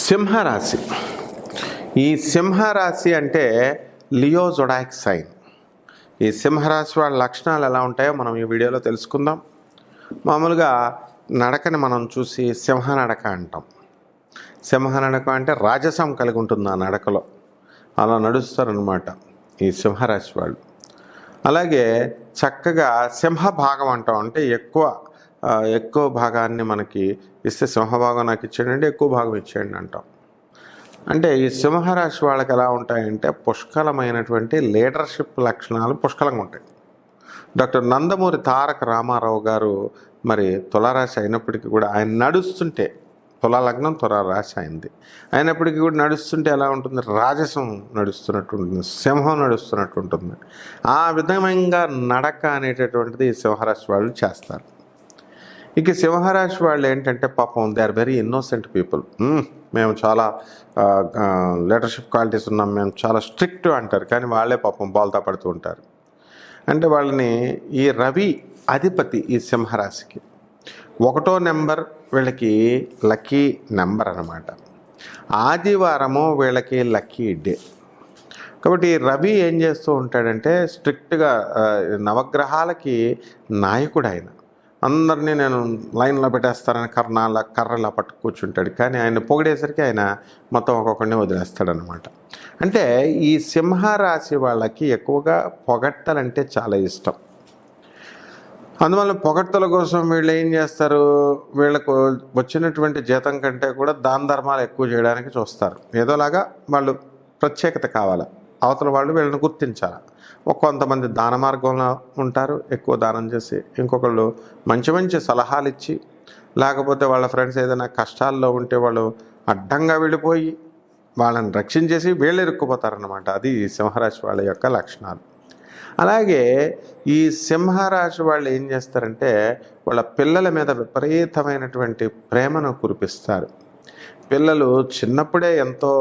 సింహరాశి. ఈ సింహరాశి అంటే లియో జొడాక్ సైన్. ఈ సింహరాశి వాళ్ళ లక్షణాలు ఎలా ఉంటాయో మనం ఈ వీడియోలో తెలుసుకుందాం. మామూలుగా నడకని మనం చూసి సింహ నడక అంటాం. సింహ నడక అంటే రాజసం కలిగి ఉంటుంది ఆ నడకలో, అలా నడుస్తారనమాట ఈ సింహరాశి వాళ్ళు. అలాగే చక్కగా సింహ భాగం అంటాం, అంటే ఎక్కువ భాగాన్ని మనకి ఇస్తే సింహభాగం నాకు ఇచ్చేయండి, ఎక్కువ భాగం ఇచ్చేయండి అంటాం. అంటే ఈ సింహరాశి వాళ్ళకి ఎలా ఉంటాయంటే పుష్కలమైనటువంటి లీడర్షిప్ లక్షణాలు పుష్కలంగా ఉంటాయి. డాక్టర్ నందమూరి తారక రామారావు గారు మరి తులారాశి అయినప్పటికీ కూడా ఆయన నడుస్తుంటే, తులా లగ్నం తులా రాశి అయింది అయినప్పటికీ కూడా నడుస్తుంటే ఎలా ఉంటుంది, రాజసం నడుస్తున్నట్టు ఉంటుంది, సింహం నడుస్తున్నట్టు ఉంటుంది. ఆ విధంగా నడక అనేటటువంటిది సింహరాశి వాళ్ళు చేస్తారు. ఇక సింహరాశి వాళ్ళు ఏంటంటే పాపం they are very innocent people. మేము చాలా లీడర్షిప్ క్వాలిటీస్ ఉన్నాం, మేము చాలా స్ట్రిక్ట్ అంటారు, కానీ వాళ్ళే పాపం బోల్తా పడుతూ ఉంటారు. అంటే వాళ్ళని ఈ రవి అధిపతి ఈ సింహరాశికి 1వ నెంబర్ వీళ్ళకి లక్కీ నెంబర్ అన్నమాట. ఆదివారము వీళ్ళకి లక్కీ డే. కాబట్టి రవి ఏం చేస్తూ ఉంటాడంటే స్ట్రిక్ట్గా నవగ్రహాలకి నాయకుడు ఆయన. అందరినీ నేను లైన్లో పెట్టేస్తానని కర్రలా పట్టు కూర్చుంటాడు, కానీ ఆయన పొగిడేసరికి ఆయన మొత్తం ఒక్కొక్కడిని వదిలేస్తాడనమాట. అంటే ఈ సింహరాశి వాళ్ళకి ఎక్కువగా పొగట్టలంటే చాలా ఇష్టం. అందువల్ల పొగడ్తల కోసం వీళ్ళు ఏం చేస్తారు, వీళ్ళకు వచ్చినటువంటి జీతం కంటే కూడా దాన ధర్మాలు ఎక్కువ చేయడానికి చూస్తారు. ఏదోలాగా వాళ్ళు ప్రత్యేకత కావాలి, అవతల వాళ్ళు వీళ్ళని గుర్తించాలి. కొంతమంది దాన మార్గంలో ఉంటారు, ఎక్కువ దానం చేసి, ఇంకొకళ్ళు మంచి మంచి సలహాలు ఇచ్చి, లేకపోతే వాళ్ళ ఫ్రెండ్స్ ఏదైనా కష్టాల్లో ఉంటే వాళ్ళు అడ్డంగా వెళ్ళిపోయి వాళ్ళని రక్షించేసి వీళ్ళు ఇరుక్కుపోతారన్నమాట. అది సింహరాశి వాళ్ళ యొక్క లక్షణాలు. అలాగే ఈ సింహరాశి వాళ్ళు ఏం చేస్తారంటే వాళ్ళ పిల్లల మీద విపరీతమైనటువంటి ప్రేమను కురిపిస్తారు. పిల్లలు చిన్నప్పుడే ఎంతో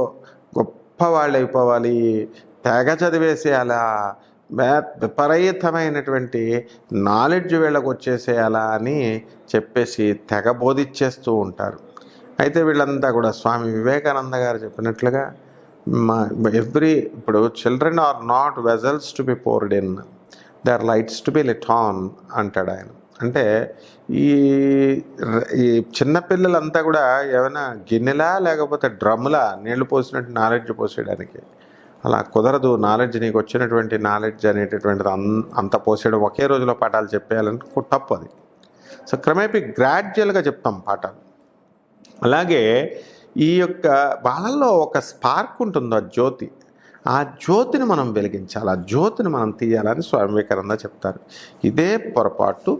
గొప్ప వాళ్ళు అయిపోవాలి, తెగ చదివేసేయాలా, విపరీతమైనటువంటి నాలెడ్జ్ వీళ్ళకు వచ్చేసేయాలా అని చెప్పేసి తెగ బోధించేస్తూ ఉంటారు. అయితే వీళ్ళంతా కూడా స్వామి వివేకానంద గారు చెప్పినట్లుగా ఇప్పుడు children are not vessels to be poured in, they are lights to be lit on అంటాడు ఆయన. అంటే ఈ చిన్నపిల్లలంతా కూడా ఏమైనా గిన్నెలా లేకపోతే డ్రమ్ములా నీళ్లు పోసినట్టు నాలెడ్జ్ పోసేయడానికి. అలా కుదరదు. నాలెడ్జ్, నీకు వచ్చినటువంటి నాలెడ్జ్ అనేటటువంటిది అంత పోసేయడం, ఒకే రోజులో పాఠాలు చెప్పేయాలంటే తప్పు అది. సో క్రమేపీ గ్రాడ్యువల్గా చెప్తాం పాఠాలు. అలాగే ఈ యొక్క వాళ్ళల్లో ఒక స్పార్క్ ఉంటుంది, ఆ జ్యోతిని మనం వెలిగించాలి, ఆ జ్యోతిని మనం తీయాలని స్వామి వివేకానంద చెప్తారు. ఇదే పొరపాటు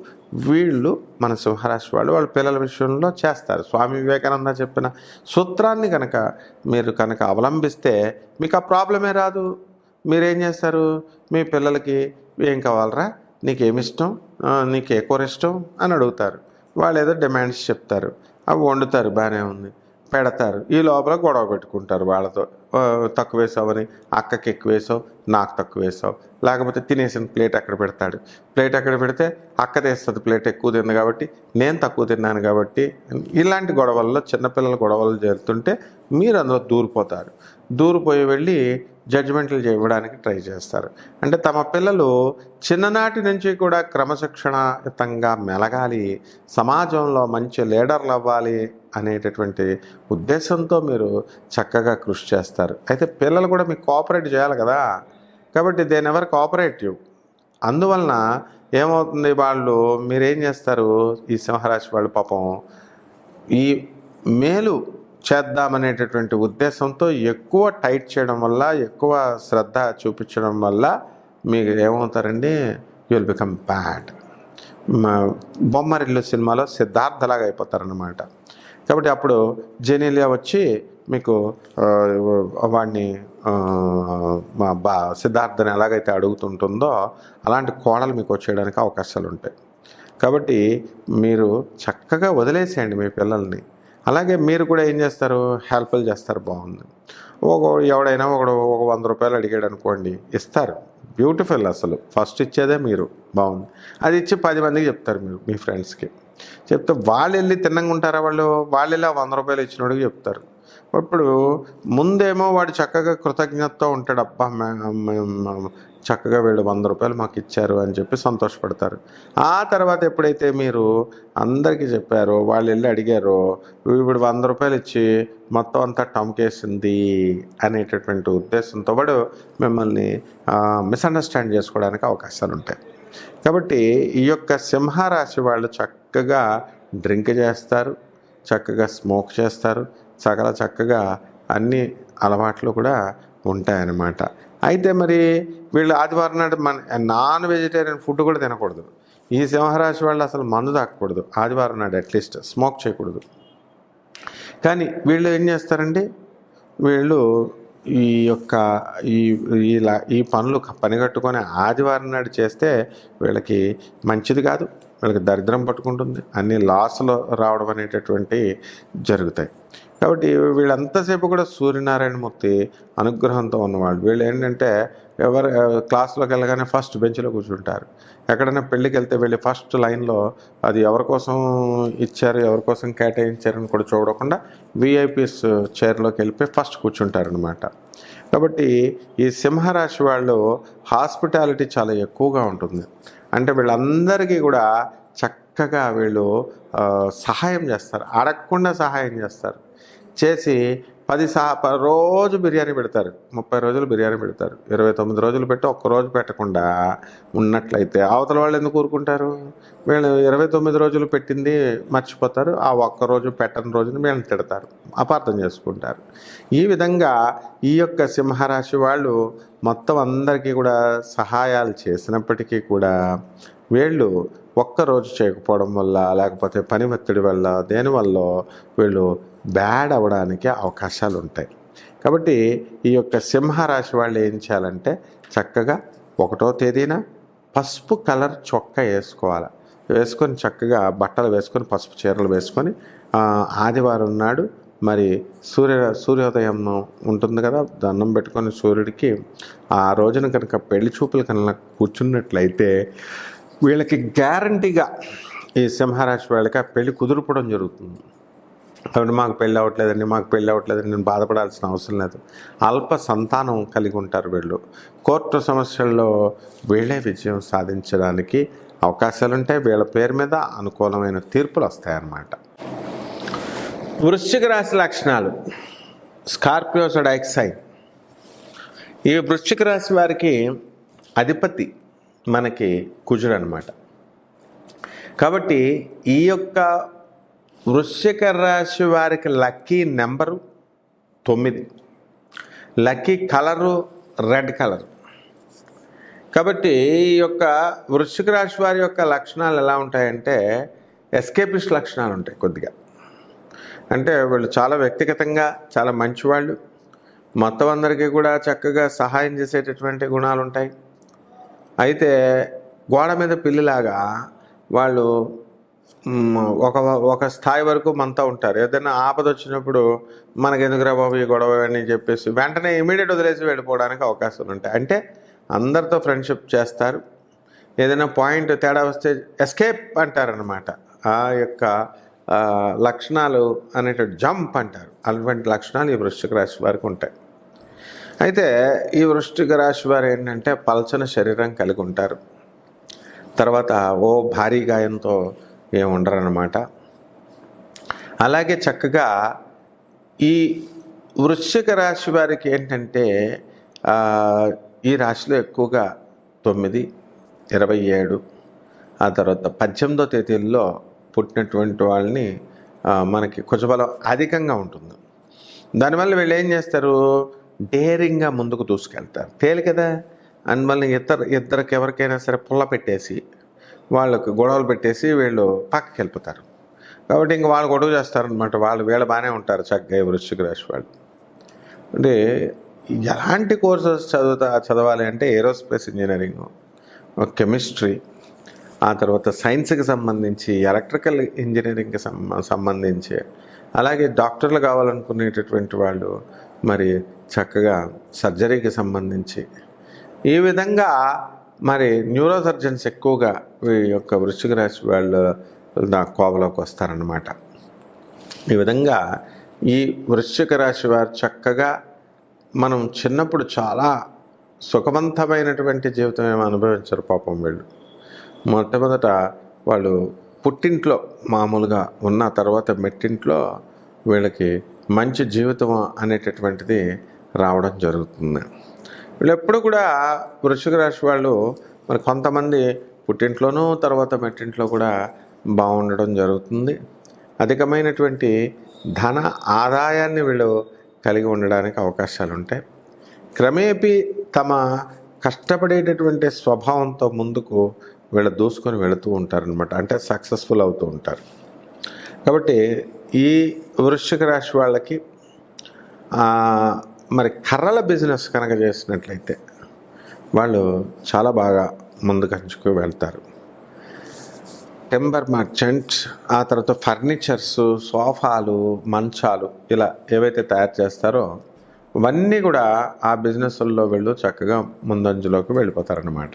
వీళ్ళు మన సింహరాశి వాళ్ళ పిల్లల విషయంలో చేస్తారు. స్వామి వివేకానంద చెప్పిన సూత్రాన్ని మీరు అవలంబిస్తే మీకు ఆ ప్రాబ్లమే రాదు. మీరేం చేస్తారు, మీ పిల్లలకి ఏం కావాలరా, నీకేమిష్టం, నీకు ఏ కూర ఇష్టం అని అడుగుతారు. వాళ్ళు ఏదో డిమాండ్స్ చెప్తారు, అవి వండుతారు, బాగానే ఉంది, పెడతారు. ఈ లోపల గొడవ పెట్టుకుంటారు వాళ్ళతో. తక్కువ వేసావని అక్కకి ఎక్కువ వేసావు, నాకు తక్కువ వేసావు, లేకపోతే తినేసిన ప్లేట్ అక్కడ పెడతాడు, ప్లేట్ అక్కడ పెడితే అక్క తెస్తుంది ప్లేట్ ఎక్కువ తింది కాబట్టి, నేను తక్కువ తిన్నాను కాబట్టి. ఇలాంటి గొడవల్లో చిన్నపిల్లల గొడవలు జరుగుతుంటే మీరు అందులో దూరిపోయి వెళ్ళి జడ్జిమెంట్లు ఇవ్వడానికి ట్రై చేస్తారు. అంటే తమ పిల్లలు చిన్ననాటి నుంచి కూడా క్రమశిక్షణయుతంగా మెలగాలి, సమాజంలో మంచి లీడర్లు అవ్వాలి అనేటటువంటి ఉద్దేశంతో మీరు చక్కగా కృషి చేస్తారు. అయితే పిల్లలు కూడా మీకు కోఆపరేట్ చేయాలి కదా, కాబట్టి దే నెవర్ కోఆపరేటివ్. అందువలన ఏమవుతుంది, మీరేం చేస్తారు, ఈ సింహరాశి వాళ్ళు పాపం ఈ మేలు చేద్దామనేటటువంటి ఉద్దేశంతో ఎక్కువ టైట్ చేయడం వల్ల, ఎక్కువ శ్రద్ధ చూపించడం వల్ల మీకు ఏమవుతారండి, you will become bad. Bommarillu సినిమాలో సిద్ధార్థలాగా అయిపోతారన్నమాట. కాబట్టి అప్పుడు జెనీలియా వచ్చి మీకు వాడిని సిద్ధార్థని ఎలాగైతే అడుగుతుంటుందో అలాంటి కోడలు మీకు వచ్చేయడానికి అవకాశాలు ఉంటాయి. కాబట్టి మీరు చక్కగా వదిలేసేయండి మీ పిల్లల్ని. అలాగే మీరు కూడా ఏం చేస్తారు, హెల్ప్లు చేస్తారు, బాగుంది. ఎవడైనా ఒక 100 రూపాయలు అడిగాడు అనుకోండి, ఇస్తారు, బ్యూటిఫుల్. అసలు ఫస్ట్ ఇచ్చేదే మీరు, బాగుంది. అది ఇచ్చి 10 మందికి చెప్తారు మీరు, మీ ఫ్రెండ్స్కి చెప్తే వాళ్ళు వెళ్ళి తిన్నంగా ఉంటారా, వాళ్ళు వెళ్ళి 100 రూపాయలు ఇచ్చినోడికి చెప్తారు. ఇప్పుడు ముందేమో వాడు చక్కగా కృతజ్ఞతతో ఉంటాడు, అబ్బా చక్కగా వీళ్ళు 100 రూపాయలు మాకు ఇచ్చారు అని చెప్పి సంతోషపడతారు. ఆ తర్వాత ఎప్పుడైతే మీరు అందరికీ చెప్పారో, వాళ్ళు వెళ్ళి అడిగారో, ఇప్పుడు 100 రూపాయలు ఇచ్చి మొత్తం అంతా టమ్కేసింది అనేటటువంటి ఉద్దేశంతో వాడు మిమ్మల్ని మిస్అండర్స్టాండ్ చేసుకోవడానికి అవకాశాలు ఉంటాయి. కాబట్టి ఈ యొక్క సింహరాశి వాళ్ళు చక్కగా డ్రింక్ చేస్తారు, చక్కగా స్మోక్ చేస్తారు, చక్కగా అన్ని అలవాట్లు కూడా ఉంటాయన్నమాట. అయితే మరి వీళ్ళు ఆదివారం నాడు నాన్ వెజిటేరియన్ ఫుడ్ కూడా తినకూడదు. ఈ సింహరాశి వాళ్ళు అసలు మందు తాగకూడదు ఆదివారం నాడు, అట్లీస్ట్ స్మోక్ చేయకూడదు. కానీ వీళ్ళు ఏం చేస్తారండి, వీళ్ళు ఈ యొక్క ఈ పనులు పనిగట్టుకొని ఆదివారం నాడు చేస్తే వీళ్ళకి మంచిది కాదు, వీళ్ళకి దరిద్రం పట్టుకుంటుంది, అన్ని లాస్లో రావడం అనేటటువంటి జరుగుతాయి. కాబట్టి వీళ్ళంతసేపు కూడా సూర్యనారాయణమూర్తి అనుగ్రహంతో ఉన్నవాళ్ళు. వీళ్ళు ఏంటంటే ఎవరు క్లాస్లోకి వెళ్ళగానే ఫస్ట్ బెంచ్లో కూర్చుంటారు. ఎక్కడైనా పెళ్ళికి వెళ్తే వెళ్ళి ఫస్ట్ లైన్లో అది ఎవరి కోసం ఇచ్చారు, ఎవరి కోసం కేటాయించారని కూడా చూడకుండా విఐపీస్ చైర్లోకి వెళ్ళిపోయి ఫస్ట్ కూర్చుంటారనమాట. కాబట్టి ఈ సింహరాశి వాళ్ళు హాస్పిటాలిటీ చాలా ఎక్కువగా ఉంటుంది. అంటే వీళ్ళందరికీ కూడా చక్కగా వీళ్ళు సహాయం చేస్తారు, అడగకుండా సహాయం చేస్తారు. చేసి 10 రోజు బిర్యానీ పెడతారు, 30 రోజులు బిర్యానీ పెడతారు, 29 రోజులు పెట్టి ఒక్కరోజు పెట్టకుండా ఉన్నట్లయితే అవతల వాళ్ళు ఎందుకు ఊరుకుంటారు? వీళ్ళు 29 రోజులు పెట్టింది మర్చిపోతారు, ఆ ఒక్కరోజు పెట్టని రోజుని వీళ్ళని తిడతారు, అపార్థం చేసుకుంటారు. ఈ విధంగా ఈ యొక్క సింహరాశి వాళ్ళు మొత్తం అందరికీ కూడా సహాయాలు చేసినప్పటికీ కూడా వీళ్ళు ఒక్కరోజు చేయకపోవడం వల్ల, లేకపోతే పని ఒత్తిడి వల్ల, దేనివల్ల వీళ్ళు బ్యాడ్ అవ్వడానికి అవకాశాలు ఉంటాయి. కాబట్టి ఈ యొక్క సింహరాశి వాళ్ళు ఏం చేయాలంటే చక్కగా 1వ తేదీన పసుపు కలర్ చొక్కా వేసుకొని చక్కగా బట్టలు వేసుకొని పసుపు చీరలు వేసుకొని ఆదివారం నాడు మరి సూర్యోదయం ఉంటుంది కదా, దండం పెట్టుకొని సూర్యుడికి ఆ రోజున కనుక పెళ్లి చూపులు కనుక కూర్చున్నట్లయితే వీళ్ళకి గ్యారంటీగా ఈ సింహరాశి వాళ్ళకి ఆ పెళ్లి కుదురుపోవడం జరుగుతుంది. కాబట్టి మాకు పెళ్ళి అవ్వట్లేదండి నేను బాధపడాల్సిన అవసరం లేదు. అల్ప సంతానం కలిగి ఉంటారు వీళ్ళు. కోర్టు సమస్యల్లో వీళ్ళే విజయం సాధించడానికి అవకాశాలు ఉంటాయి. వీళ్ళ పేరు మీద అనుకూలమైన తీర్పులు వస్తాయన్నమాట. వృశ్చిక రాశి లక్షణాలు. Scorpio zodiac sign. ఈ వృశ్చిక రాశి వారికి అధిపతి మనకి కుజుడు అన్నమాట. కాబట్టి ఈ యొక్క వృశ్చిక రాశి వారికి lucky number 9, lucky colour red colour. కాబట్టి ఈ యొక్క వృశ్చిక రాశి వారి యొక్క లక్షణాలు ఎలా ఉంటాయంటే ఎస్కేపిస్ట్ లక్షణాలు ఉంటాయి కొద్దిగా. అంటే వీళ్ళు చాలా వ్యక్తిగతంగా చాలా మంచివాళ్ళు, మొత్తం అందరికీ కూడా చక్కగా సహాయం చేసేటటువంటి గుణాలు ఉంటాయి. అయితే గోడ మీద పిల్లిలాగా వాళ్ళు ఒక స్థాయి వరకు మనతో ఉంటారు. ఏదైనా ఆపద వచ్చినప్పుడు మనకెందుకురా బాబు ఈ గొడవ అని చెప్పేసి వెంటనే ఇమీడియట్ వదిలేసి వెళ్ళిపోవడానికి అవకాశాలు ఉంటాయి. అంటే అందరితో ఫ్రెండ్షిప్ చేస్తారు. ఏదైనా పాయింట్ తేడా వస్తే ఎస్కేప్ అంటారనమాట. ఆ యొక్క లక్షణాలు అనేటువంటి జంప్ అంటారు. అటువంటి లక్షణాలు ఈ వృశ్చిక రాశి వారికి ఉంటాయి. అయితే ఈ వృశ్చిక రాశి వారు ఏంటంటే పల్చన శరీరం కలిగి ఉంటారు. తర్వాత భారీ గాయంతో ఉండరన్నమాట. అలాగే చక్కగా ఈ వృశ్చిక రాశి వారికి ఏంటంటే ఈ రాశిలో ఎక్కువగా 9, 27 ఆ తర్వాత 18వ తేదీల్లో పుట్టినటువంటి వాళ్ళని మనకి కుజబలం అధికంగా ఉంటుంది. దానివల్ల వీళ్ళు ఏం చేస్తారు, డేరింగ్గా ముందుకు దూసుకెళ్తారు. తేలికదా అని మళ్ళీ ఇద్దరికి ఎవరికైనా సరే పుల్ల పెట్టేసి వాళ్ళకు గొడవలు పెట్టేసి వీళ్ళు పక్కకి వెళ్ళిపోతారు. కాబట్టి ఇంక వాళ్ళు గొడవ చేస్తారనమాట. వీళ్ళు బాగానే ఉంటారు చక్కగా ఈ వృశ్చిక రాశి వాళ్ళు. అంటే ఎలాంటి కోర్సెస్ చదవాలి అంటే ఏరోస్పేస్ ఇంజనీరింగ్, కెమిస్ట్రీ, ఆ తర్వాత సైన్స్కి సంబంధించి, ఎలక్ట్రికల్ ఇంజనీరింగ్కి సంబంధించి, అలాగే డాక్టర్లు కావాలనుకునేటటువంటి వాళ్ళు మరి చక్కగా సర్జరీకి సంబంధించి, ఈ విధంగా మరి న్యూరో సర్జన్స్ ఎక్కువగా ఈ యొక్క వృశ్చిక రాశి వాళ్ళు నా కోవలోకి వస్తారన్నమాట. ఈ విధంగా ఈ వృశ్చిక రాశి వారు చక్కగా మనం చిన్నప్పుడు చాలా సుఖవంతమైనటువంటి జీవితం ఏమో అనుభవించరు పాపం వీళ్ళు. మొట్టమొదట వాళ్ళు పుట్టింట్లో మామూలుగా ఉన్న తర్వాత మెట్టింట్లో వీళ్ళకి మంచి జీవితం అనేటటువంటిది రావడం జరుగుతుంది. వీళ్ళు ఎప్పుడు కూడా వృశ్చిక రాశి వాళ్ళు మరి కొంతమంది పుట్టింట్లోనూ తర్వాత మెట్టింట్లో కూడా బాగుండడం జరుగుతుంది. అధికమైనటువంటి ధన ఆదాయాన్ని వీళ్ళు కలిగి ఉండడానికి అవకాశాలు ఉంటాయి. క్రమేపీ తమ కష్టపడేటటువంటి స్వభావంతో ముందుకు వీళ్ళు దూసుకొని వెళుతూ ఉంటారనమాట. అంటే సక్సెస్ఫుల్ అవుతూ ఉంటారు. కాబట్టి ఈ వృశ్చిక రాశి వాళ్ళకి మరి కర్రల బిజినెస్ కనుక చేసినట్లయితే వాళ్ళు చాలా బాగా ముందుకంచుకు వెళ్తారు. టెంబర్ మర్చెంట్స్, ఆ తర్వాత ఫర్నిచర్స్, సోఫాలు, మంచాలు ఇలా ఏవైతే తయారు చేస్తారో ఇవన్నీ కూడా ఆ బిజినెస్ల్లో వీళ్ళు చక్కగా ముందంజలోకి వెళ్ళిపోతారన్నమాట.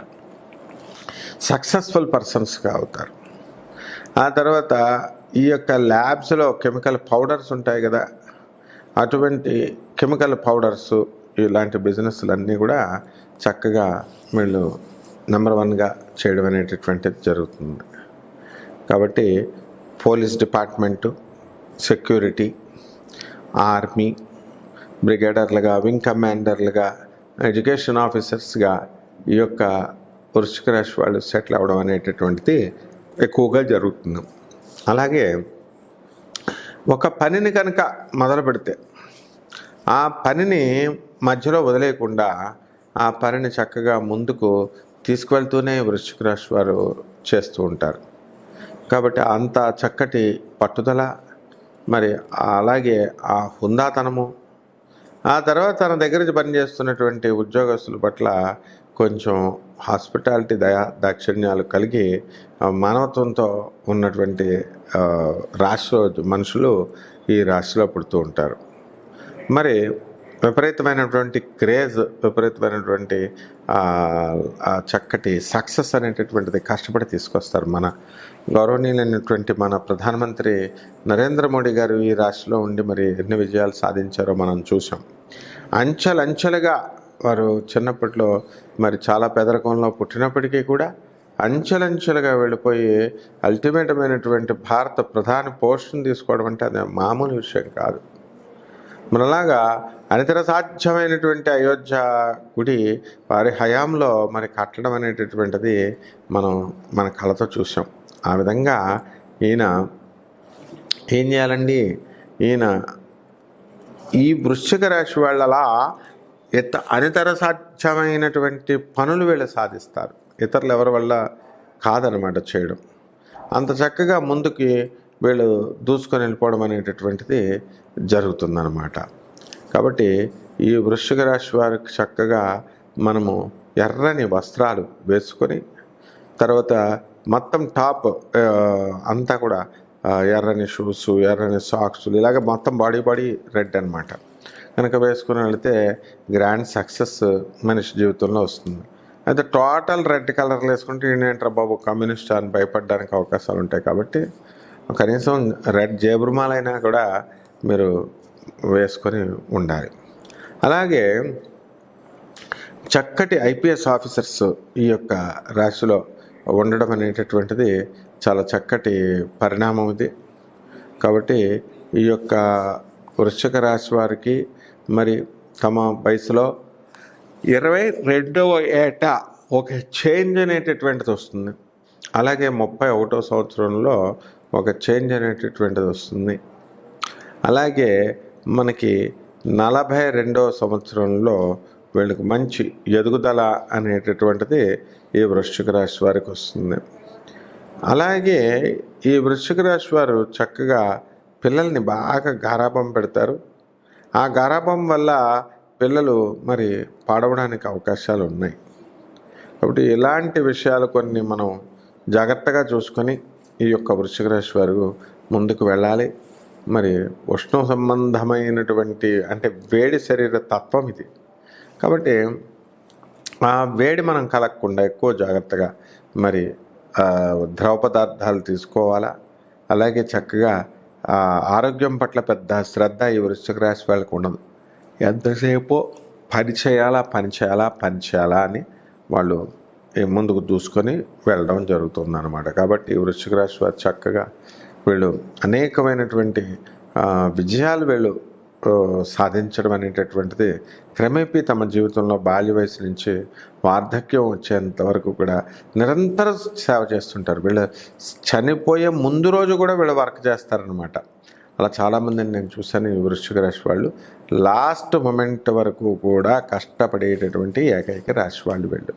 సక్సెస్ఫుల్ పర్సన్స్గా అవుతారు. ఆ తర్వాత ఈ యొక్క ల్యాబ్స్లో కెమికల్ పౌడర్స్ ఉంటాయి కదా, అటువంటి కెమికల్ పౌడర్స్ ఇలాంటి బిజినెస్లన్నీ కూడా చక్కగా వీళ్ళు నెంబర్ 1గా చేయడం అనేటటువంటిది జరుగుతుంది. కాబట్టి పోలీస్ డిపార్ట్మెంటు, సెక్యూరిటీ, ఆర్మీ, బ్రిగేడర్లుగా, వింగ్ కమాండర్లుగా, ఎడ్యుకేషన్ ఆఫీసర్స్గా ఈ యొక్క వృశ్చిక రాశి వాళ్ళు సెటిల్ అవ్వడం అనేటటువంటిది ఎక్కువగా జరుగుతుంది. అలాగే ఒక పనిని కనుక మొదలు పెడితే ఆ పనిని మధ్యలో వదిలేయకుండా ఆ పనిని చక్కగా ముందుకు తీసుకువెళ్తూనే వృశ్చిక రాశి వారు చేస్తూ ఉంటారు. కాబట్టి అంత చక్కటి పట్టుదల, మరి అలాగే ఆ హుందాతనము, ఆ తర్వాత తన దగ్గర పనిచేస్తున్నటువంటి ఉద్యోగస్తుల పట్ల కొంచెం హాస్పిటాలిటీ, దాక్షిణ్యాలు కలిగి మానవత్వంతో ఉన్నటువంటి రాశిలో మనుషులు ఈ రాశిలో పుడుతూ ఉంటారు. మరి విపరీతమైనటువంటి క్రేజ్, విపరీతమైనటువంటి చక్కటి సక్సెస్ అనేటటువంటిది కష్టపడి తీసుకొస్తారు. మన గౌరవనీయులైనటువంటి మన ప్రధానమంత్రి నరేంద్ర మోడీ గారు ఈ రాశిలో ఉండి మరి ఎన్ని విజయాలు సాధించారో మనం చూసాం. అంచెలంచెలుగా వారు చిన్నప్పట్లో మరి చాలా పేదరికంలో పుట్టినప్పటికీ కూడా అంచెలంచెలుగా వెళ్ళిపోయి అల్టిమేటమైనటువంటి భారత ప్రధాని పోస్టును తీసుకోవడం అంటే అది మామూలు విషయం కాదు. మనలాగా అనితర సాధ్యమైనటువంటి అయోధ్య గుడి వారి హయాంలో మరి కట్టడం అనేటటువంటిది మనం మన కళతో చూసాం. ఆ విధంగా ఈయన ఏం చేయాలండి, ఈయన ఈ వృశ్చిక రాశి వాళ్ళలా అనితర సాధ్యమైనటువంటి పనులు వీళ్ళు సాధిస్తారు. ఇతరులు ఎవరి వల్ల కాదనమాట చేయడం. అంత చక్కగా ముందుకి వీళ్ళు దూసుకొని వెళ్ళిపోవడం అనేటటువంటిది జరుగుతుందన్నమాట. కాబట్టి ఈ వృశ్చిక రాశి వారికి చక్కగా మనము ఎర్రని వస్త్రాలు వేసుకొని, తర్వాత మొత్తం టాప్ అంతా కూడా ఎర్రని షూస్, ఎర్రని సాక్స్లు, ఇలాగ మొత్తం బాడీ రెడ్ అనమాట కనుక వేసుకుని వెళితే గ్రాండ్ సక్సెస్ మనిషి జీవితంలో వస్తుంది. అయితే టోటల్ రెడ్ కలర్లు వేసుకుంటే ఏంటంటారా బాబు కమ్యూనిస్ట్ అని భయపడడానికి అవకాశాలు ఉంటాయి. కాబట్టి కనీసం రెడ్ జేబురుమాలైనా కూడా మీరు వేసుకొని ఉండాలి. అలాగే చక్కటి ఐపీఎస్ ఆఫీసర్స్ ఈ యొక్క రాశిలో ఉండడం అనేటటువంటిది చాలా చక్కటి పరిణామం ఇది. కాబట్టి ఈ యొక్క వృశ్చిక రాశి వారికి మరి తమ వయసులో 22వ ఏట ఒక చేంజ్ అనేటటువంటిది వస్తుంది. అలాగే 31వ సంవత్సరంలో ఒక చేంజ్ అనేటటువంటిది వస్తుంది. అలాగే మనకి 42వ సంవత్సరంలో వీళ్ళకి మంచి ఎదుగుదల అనేటటువంటిది ఈ వృశ్చిక రాశి వారికి వస్తుంది. అలాగే ఈ వృశ్చిక రాశి వారు చక్కగా పిల్లల్ని బాగా గారాబం పెడతారు. ఆ గారాబం వల్ల పిల్లలు మరి పాడవడానికి అవకాశాలు ఉన్నాయి. కాబట్టి ఇలాంటి విషయాలు కొన్ని మనం జాగ్రత్తగా చూసుకొని ఈ యొక్క వృశ్చిక రాశి వారు ముందుకు వెళ్ళాలి. మరి ఉష్ణ సంబంధమైనటువంటి అంటే వేడి శరీర తత్వం ఇది. కాబట్టి ఆ వేడి మనం కలగకుండా ఎక్కువ జాగ్రత్తగా మరి ద్రవ పదార్థాలు తీసుకోవాలా. అలాగే చక్కగా ఆరోగ్యం పట్ల పెద్ద శ్రద్ధ ఈ వృశ్చిక రాశి వాళ్ళకు ఉండదు. ఎంతసేపు పని చేయాలా అని వాళ్ళు ముందుకు దూసుకొని వెళ్ళడం జరుగుతుంది అన్నమాట. కాబట్టి వృశ్చిక రాశి వారు చక్కగా వీళ్ళు అనేకమైనటువంటి విజయాలు వీళ్ళు సాధించడం అనేటటువంటిది క్రమేపీ తమ జీవితంలో బాల్య వయసు నుంచి వార్ధక్యం వచ్చేంత వరకు కూడా నిరంతరం సేవ చేస్తుంటారు. వీళ్ళు చనిపోయే ముందు రోజు కూడా వీళ్ళు వర్క్ చేస్తారనమాట. అలా చాలామందిని నేను చూశాను. ఈ వృశ్చిక రాశి వాళ్ళు లాస్ట్ మొమెంట్ వరకు కూడా కష్టపడేటటువంటి ఏకైక రాశి వాళ్ళు వీళ్ళు.